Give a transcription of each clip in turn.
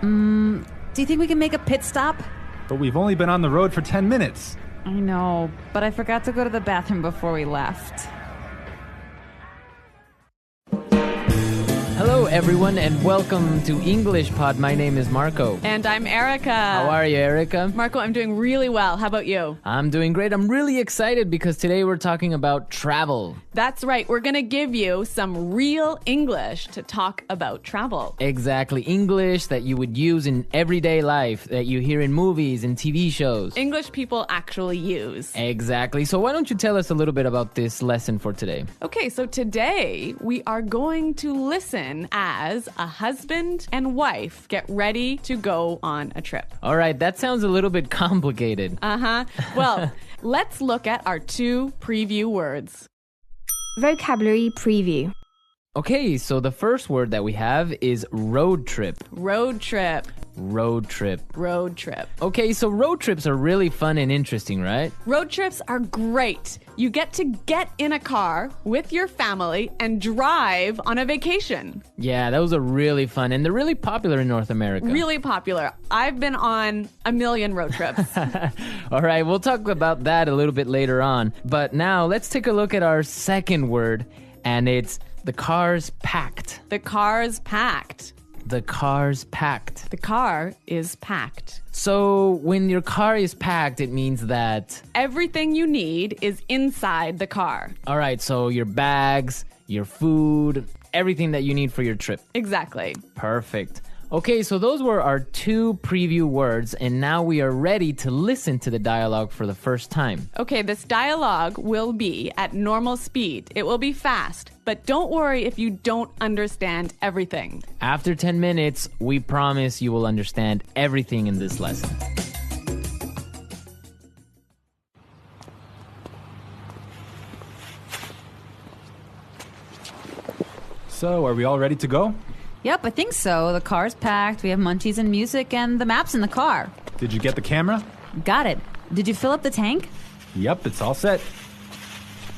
Do you think we can make a pit stop? But we've only been on the road for 10 minutes. I know, but I forgot to go to the bathroom before we left. Hello, everyone, and welcome to English Pod. My name is Marco. And I'm Erica. How are you, Erica? Marco, I'm doing really well. How about you? I'm doing great. I'm really excited because today we're talking about travel. That's right. We're going to give you some real English to talk about travel. Exactly. English that you would use in everyday life, that you hear in movies and TV shows. English people actually use. Exactly. So why don't you tell us a little bit about this lesson for today? Okay, so today we are going to listen as a husband and wife get ready to go on a trip. All right, that sounds a little bit complicated. Well, let's look at our two preview words. Vocabulary preview. Okay, so the first word that we have is road trip. Road trip. Road trip. Road trip. Okay, so road trips are really fun and interesting, right? Road trips are great. You get to get in a car with your family and drive on a vacation. Yeah, those are really fun, and they're really popular in North America. Really popular. I've been on a million road trips. All right, we'll talk about that a little bit later on. But now, let's take a look at our second word, and it's the car's packed. The car's packed. The car's packed. The car is packed. So when your car is packed, it means that everything you need is inside the car. All right, so your bags, your food, everything that you need for your trip. Exactly. Perfect. Okay, so those were our two preview words, and now we are ready to listen to the dialogue for the first time. Okay, this dialogue will be at normal speed. It will be fast, but don't worry if you don't understand everything. After 10 minutes, we promise you will understand everything in this lesson. So, are we all ready to go? Yep, I think so. The car's packed, we have munchies and music, and the map's in the car. Did you get the camera? Got it. Did you fill up the tank? Yep, it's all set.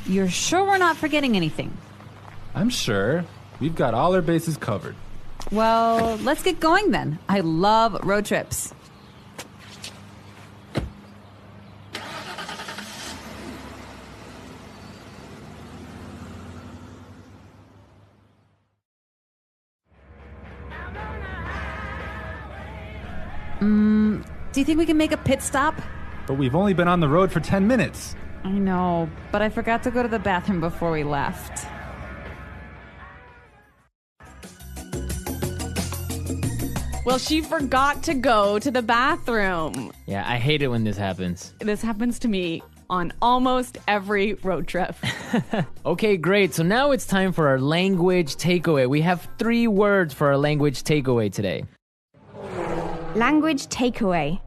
You're sure we're not forgetting anything? I'm sure. We've got all our bases covered. Well, let's get going then. I love road trips. Do you think we can make a pit stop? But we've only been on the road for 10 minutes. I know, but I forgot to go to the bathroom before we left. Well, she forgot to go to the bathroom. Yeah, I hate it when this happens. This happens to me on almost every road trip. Okay, great. So now it's time for our language takeaway. We have 3 words for our language takeaway today. Language takeaway.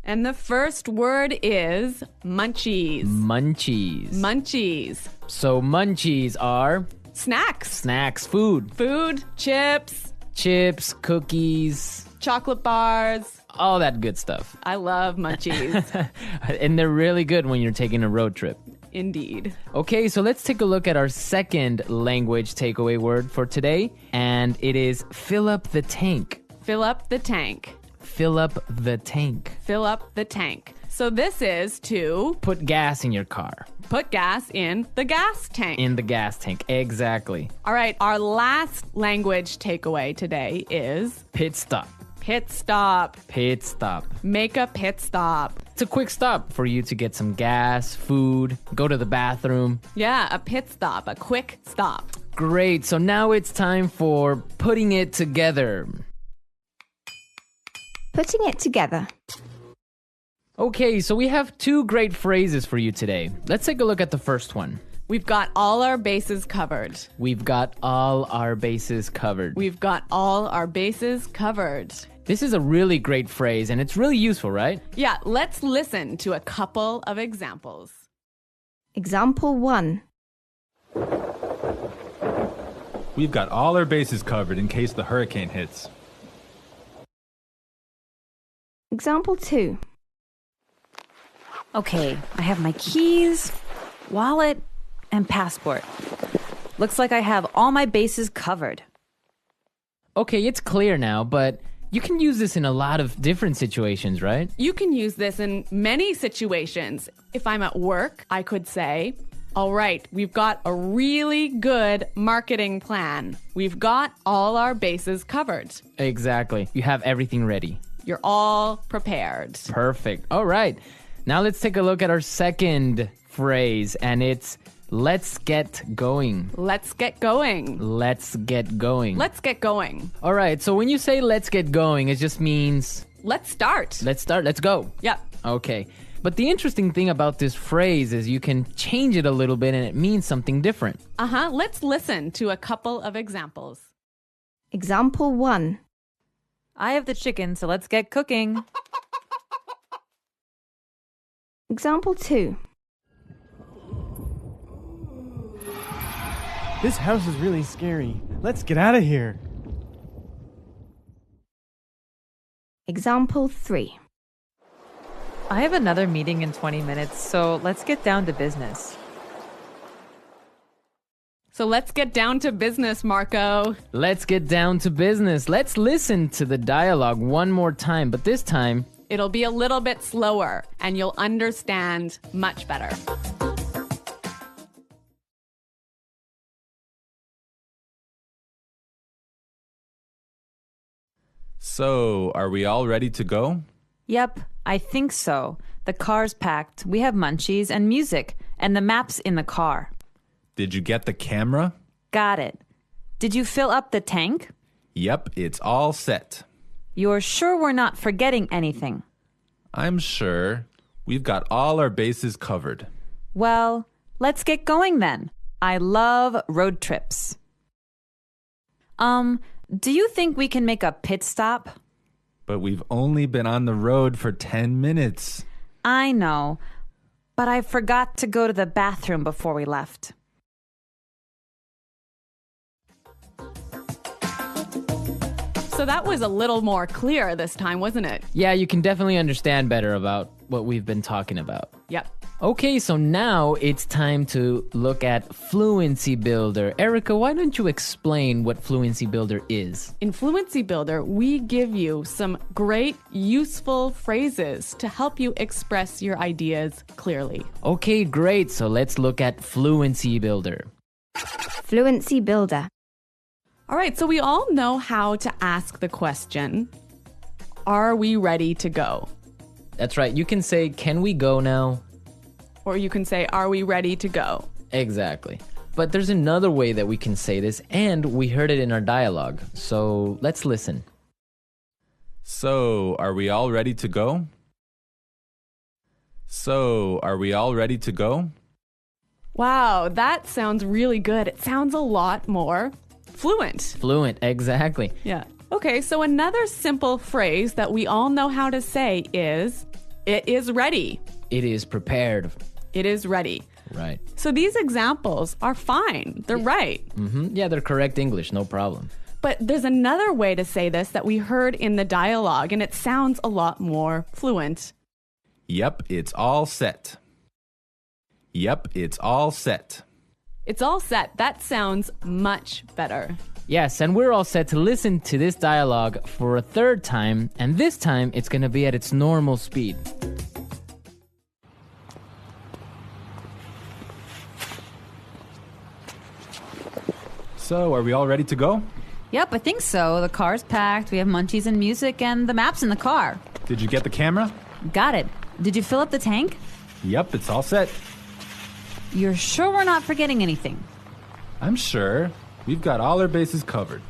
And the first word is munchies. Munchies. Munchies. So munchies are Snacks. snacks, food, Food, chips, chips, cookies, chocolate bars. all that good stuff. I love munchies. And they're really good when you're taking a road trip. Indeed. Okay, so let's take a look at our second language takeaway word for today, and it is fill up the tank. Fill up the tank. Fill up the tank. Fill up the tank. So this is to Put gas in your car. put gas in the gas tank. In the gas tank. Exactly. All right, our last language takeaway today is Pit stop. pit stop. Pit stop. Make a pit stop. It's a quick stop for you to get some gas, food, go to the bathroom. Yeah, a pit stop, a quick stop. Great, so now it's time for putting it together. Putting it together. Okay, so we have 2 great phrases for you today. Let's take a look at the first one. We've got all our bases covered. We've got all our bases covered. We've got all our bases covered. This is a really great phrase, and it's really useful, right? Yeah, let's listen to a couple of examples. Example 1. We've got all our bases covered in case the hurricane hits. Example 2. Okay, I have my keys, wallet, and passport. Looks like I have all my bases covered. Okay, it's clear now, but You can use this in a lot of different situations, right? You can use this in many situations. If I'm at work, I could say, all right, we've got a really good marketing plan. We've got all our bases covered. Exactly. You have everything ready. You're all prepared. Perfect. All right. Now let's take a look at our second phrase, and it's let's get going. Let's get going. Let's get going. Let's get going. All right. So when you say let's get going, it just means Let's start. let's start. Let's go. Yep. Okay. But the interesting thing about this phrase is you can change it a little bit and it means something different. Let's listen to a couple of examples. Example 1. I have the chicken, so let's get cooking. Example 2. This house is really scary. Let's get out of here. Example 3. I have another meeting in 20 minutes, so let's get down to business. So let's get down to business, Marco. Let's get down to business. Let's listen to the dialogue one more time, but this time, It'll be a little bit slower and you'll understand much better. So, are we all ready to go? Yep, I think so. The car's packed. We have munchies and music, and the map's in the car. Did you get the camera? Got it. Did you fill up the tank? Yep, it's all set. You're sure we're not forgetting anything? I'm sure. We've got all our bases covered. Well, let's get going then. I love road trips. Do you think we can make a pit stop? But we've only been on the road for 10 minutes. I know, but I forgot to go to the bathroom before we left. So that was a little more clear this time, wasn't it? yeah, you can definitely understand better about what we've been talking about. Yep. Okay, so now it's time to look at Fluency Builder. Erica, why don't you explain what Fluency Builder is? In Fluency Builder, we give you some great, useful phrases to help you express your ideas clearly. Okay, great. So let's look at Fluency Builder. Fluency Builder. All right, so we all know how to ask the question, are we ready to go? That's right. You can say, can we go now? Or you can say, are we ready to go? Exactly. But there's another way that we can say this, and we heard it in our dialogue. So let's listen. So, are we all ready to go? So, are we all ready to go? Wow, that sounds really good. It sounds a lot more fluent. Fluent, exactly. Yeah. Okay, so another simple phrase that we all know how to say is, it is ready. It is prepared. It is ready. Right. So these examples are fine. They're right. Yeah, they're correct English, no problem. But there's another way to say this that we heard in the dialogue, and it sounds a lot more fluent. Yep, it's all set. Yep, it's all set. It's all set. That sounds much better. Yes, and we're all set to listen to this dialogue for a third time, and this time it's going to be at its normal speed. So, are we all ready to go? Yep, I think so. The car's packed. We have munchies and music, and the map's in the car. Did you get the camera? Got it. Did you fill up the tank? Yep, it's all set. You're sure we're not forgetting anything? I'm sure. We've got all our bases covered.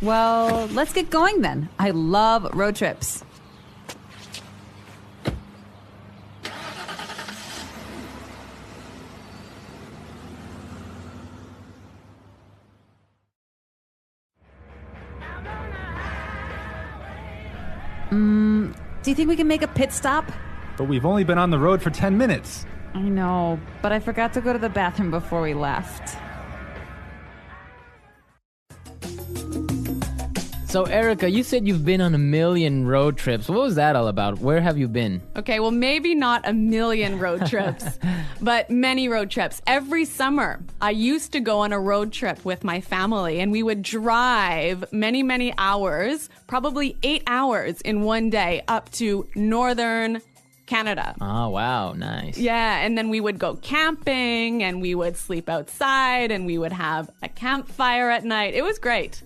Well, let's get going then. I love road trips. Do you think we can make a pit stop? But we've only been on the road for 10 minutes. I know, but I forgot to go to the bathroom before we left. So, Erica, you said you've been on a million road trips. What was that all about? Where have you been? Okay, well, maybe not a million road trips, but many road trips. Every summer, I used to go on a road trip with my family, and we would drive many, many hours, probably 8 hours in one day, up to northern Canada. Oh, wow. Nice. Yeah, and then we would go camping, and we would sleep outside, and we would have a campfire at night. It was great.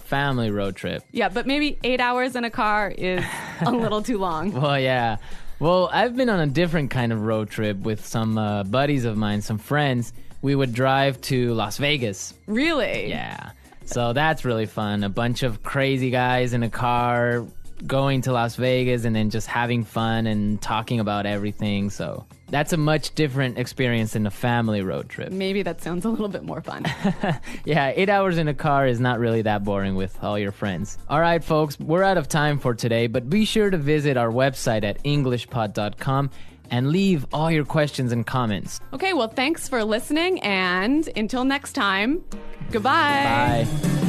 Family road trip. Yeah, but maybe 8 hours in a car is a little too long. Well, yeah. Well, I've been on a different kind of road trip with some buddies of mine, some friends. We would drive to Las Vegas. Really? Yeah. So that's really fun. A bunch of crazy guys in a car going to Las Vegas and then just having fun and talking about everything. So that's a much different experience than a family road trip. Maybe that sounds a little bit more fun. Yeah, 8 hours in a car is not really that boring with all your friends. All right, folks, we're out of time for today, but be sure to visit our website at englishpod.com and leave all your questions and comments. Okay, well, thanks for listening, and until next time, goodbye. Bye.